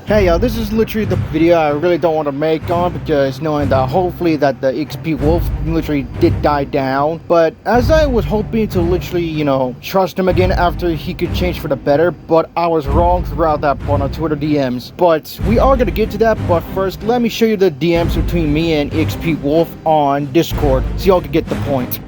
Hey y'all, this is literally the video I really don't want to make on, because knowing that hopefully that the EXPWOOF literally did die down. But as I was hoping to literally, trust him again after he could change for the better, but I was wrong throughout that part on Twitter DMs. But we are going to get to that, but first let me show you the DMs between me and EXPWOOF on Discord so y'all can get the point.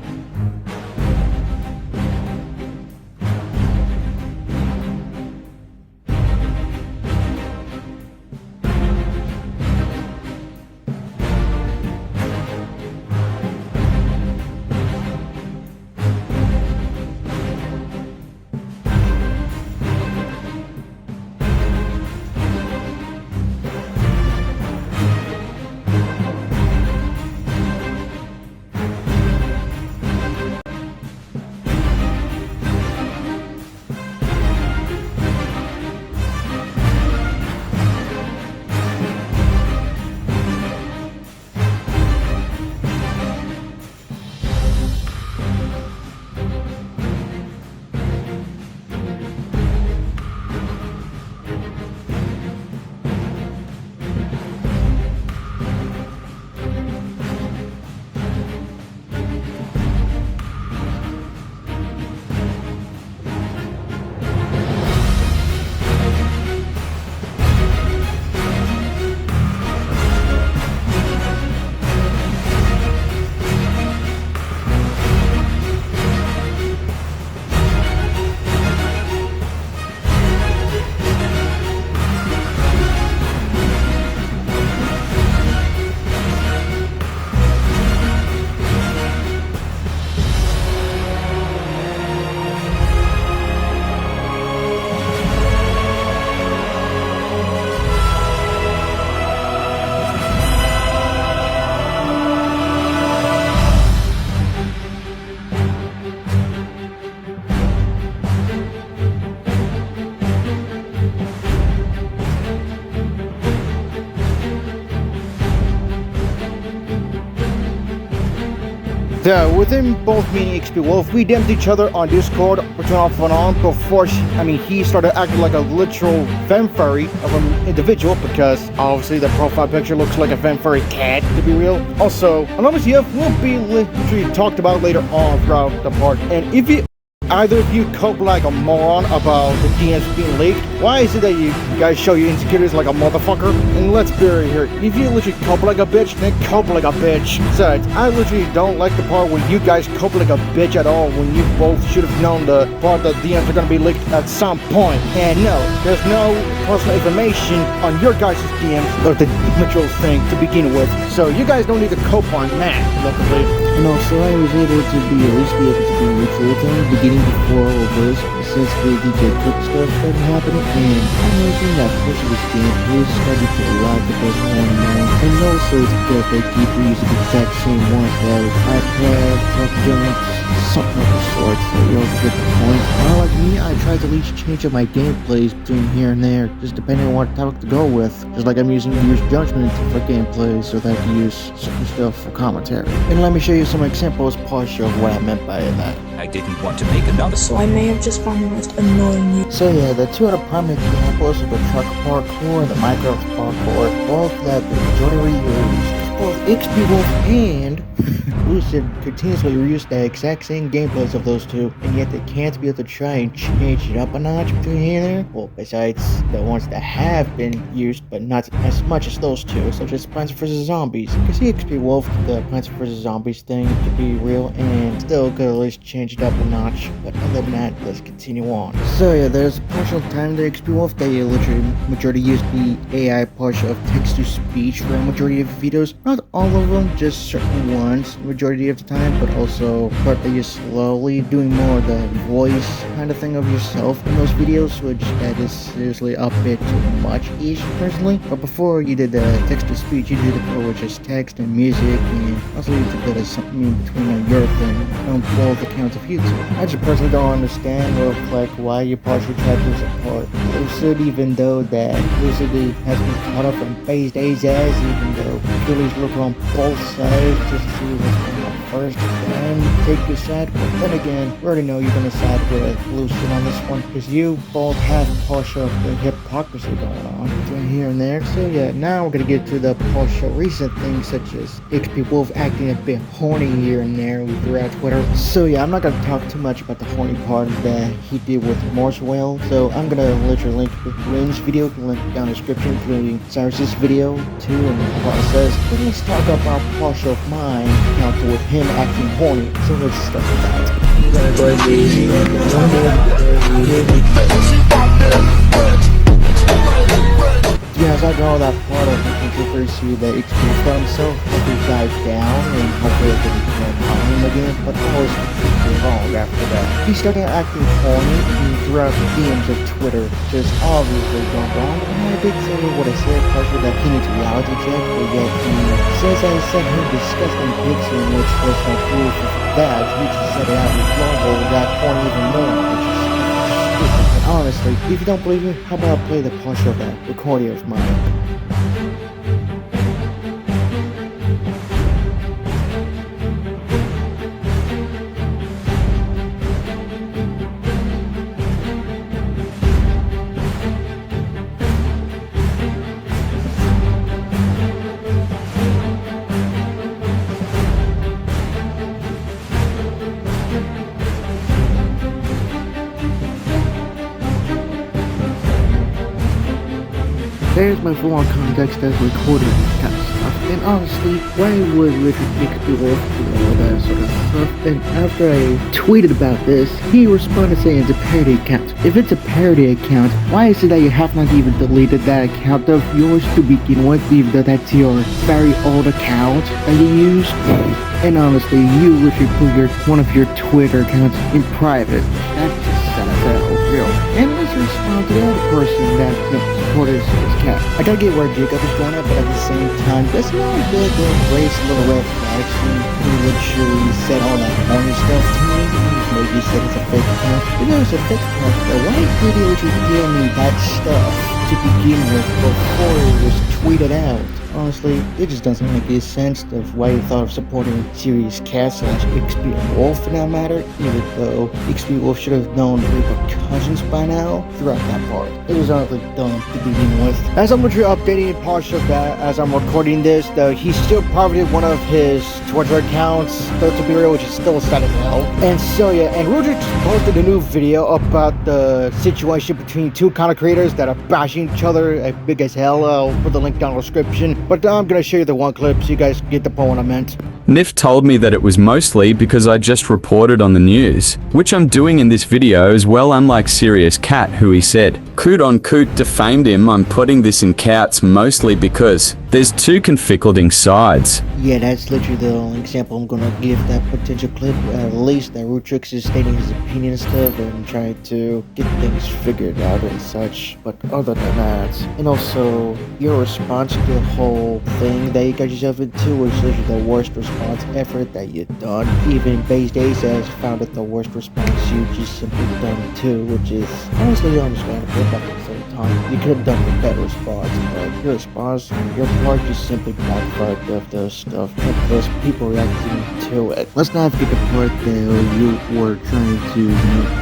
Within both me and EXPWOOF, we DM'd each other on Discord, between off and on, before he started acting like a literal furry of an individual, because obviously the profile picture looks like a furry cat, to be real. Also, another CF will be literally talked about later on throughout the part, and if either of you cope like a moron about the DMs being leaked, why is it that you guys show your insecurities like a motherfucker? And let's be real here, if you literally cope like a bitch, then cope like a bitch. Besides, I literally don't like the part where you guys cope like a bitch at all, when you both should have known the part that DMs are gonna be leaked at some point. And no, there's no personal information on your guys' DMs or the literal thing to begin with, so you guys don't need to cope on that, luckily. And also, I was able to at least be able to be neutral with them beginning before all of this, since the DJ Cook stuff started happening, and I'm noticing that push of this game is starting to lag a bit more and more. And also, it's because they keep reusing the exact same ones, like iPad, Top Jumps, something of the sort, so you'll get the point. Like me, I try to at least change up my gameplays between here and there, just depending on what topic to go with. Just like I'm using Use Judgment for gameplay, so that I can use certain stuff for commentary. And let me show you some examples, partial of what I meant by that. I didn't want to make another So I may have just found the most annoying you. So yeah, the two other primary examples of the truck parkour and the Minecraft parkour, both that the majority reused. Both EXPWOOF and Lucid continuously reuse the exact same gameplays of those two, and yet they can't be able to try and change it up a notch between here and there. Well, besides the ones that have been used, but not as much as those two, such as Plants vs. Zombies. Because EXPWOOF, the Plants vs. Zombies thing, to be real, and still could at least change it up a notch. But other than that, let's continue on. So yeah, there's a partial time to EXPWOOF that you literally majority use the AI partial of text-to-speech for a majority of videos. Not all of them, just certain ones, majority of the time, but also part that you're slowly doing more of the voice kind of thing of yourself in those videos, which that is seriously a bit too much-ish personally. But before you did the text-to-speech, you did the part with just text and music, and also you did that as something in between your thing on both accounts of YouTube. I just personally don't understand or like why you partially try to use apart Lucid, even though that Lucid has been caught up on Phase Days as, even though Achilles look on both sides just to see what's going on. first and take your side. But then again, we already know you're gonna side with Lucian on this one because you both have partial the hypocrisy going on between here and there. So yeah, now we're gonna get to the partial recent things such as EXPWOOF acting a bit horny here and there throughout Twitter. So yeah, I'm not gonna talk too much about the horny part that he did with Marshwell. So I'm gonna literally link Rin's video, link down in the description, including Cyrus's video too, and the process. But let's talk about partial of mine counter with him acting horny. So let's start with that. Yeah, as I draw that part of the controversy that EXPWOOF got himself, he died down and hopefully it didn't become him again, but I was completely wrong after that. He started acting horny throughout the DMs of Twitter, just obviously gone wrong, and I did say what I said, partially that he needs a reality check, but yet he says I sent him disgusting pics in which was no proof of that. He just said it out with Global got horny even more, which is stupid. Honestly, if you don't believe me, how about I play the partial of that recording of mine? There's my full-on context as recording this kind of stuff, and honestly, why would Richard EXPWOOF do all that sort of stuff? And after I tweeted about this, he responded saying it's a parody account. If it's a parody account, why is it that you have not even deleted that account of yours to begin with, even though that's your very old account that you used? And honestly, you literally put one of your Twitter accounts in private. That's just sad as hell, real. And let's respond to the other person that supported his cat. I gotta get where Jacob is going at, but at the same time, that's not good to embrace a little red flags when he literally said all that horny stuff to me. Maybe you said it's a fake account. If it was a fake account, then why did he literally give me that stuff to begin with before it was tweeted out? Honestly, it just doesn't make any sense of why you thought of supporting Series Cat / EXPWOOF for that matter, even though EXPWOOF should have known the repercussions by now throughout that part. It was honestly dumb to begin with. As I'm literally updating parts of that as I'm recording this, though, he still privated one of his Twitter accounts, though to be real, which is still sad as hell. And so yeah, and Roger posted a new video about the situation between two content creators that are bashing each other big as hell. I'll put the link down in the description. But I'm gonna show you the one clip so you guys get the point I meant. Nif told me that it was mostly because I just reported on the news, which I'm doing in this video as well, unlike Serious Cat, who he said Coot on Coot defamed him. I'm putting this in caps mostly because there's two conflicting sides. Yeah, that's literally the only example I'm gonna give that potential clip. At least that Rutrix is stating his opinion and stuff and trying to get things figured out and such. But other than that, and also your response to the whole thing that you got yourself into was literally the worst response effort that you've done. Even Base Days has found it the worst response you just simply done too, which is honestly understandable, but at the same time, you could have done a better response. But your response, your part just simply backfired of the stuff and those people reacting to it. Let's not forget the part that you were trying to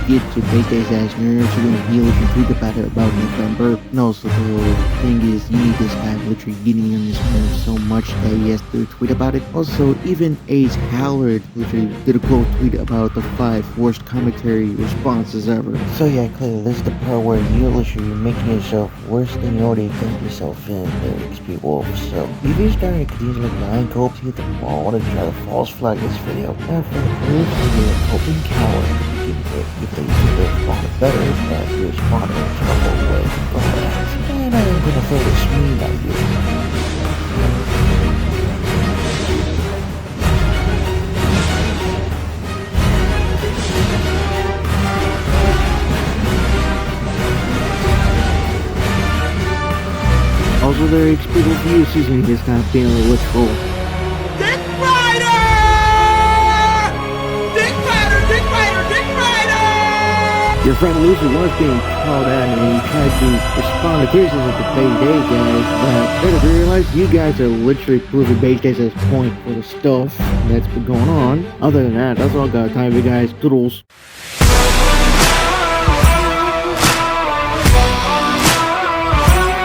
get to Base Days as nerves when he literally tweeted about it about November. And also the thing is, you need this guy literally getting on his nerves so much that he has to tweet about it. Also, even Ace Howard literally did a quote tweet about the 5 worst commentary responses ever. So yeah, clearly this is the part where you're literally making yourself worse than you already think yourself in EXPWOOF. So if you're starting to continue to make mind go to the ball to try to false flag this video, and for the proof to be a coping coward to begin with, if they could have responded better, that you responded in a terrible way from that. And I am gonna throw this meme at you. Also, their EXPWOOF view season is not being a literal. Dick Rider! Dick Rider! Dick Rider! Dick Rider! Your friend Lucy was being called out and he tried to respond to criticism of the base day guys, but then I realized you guys are literally proving base days as point for the stuff that's been going on. Other than that, that's all I got time for you guys. Toodles.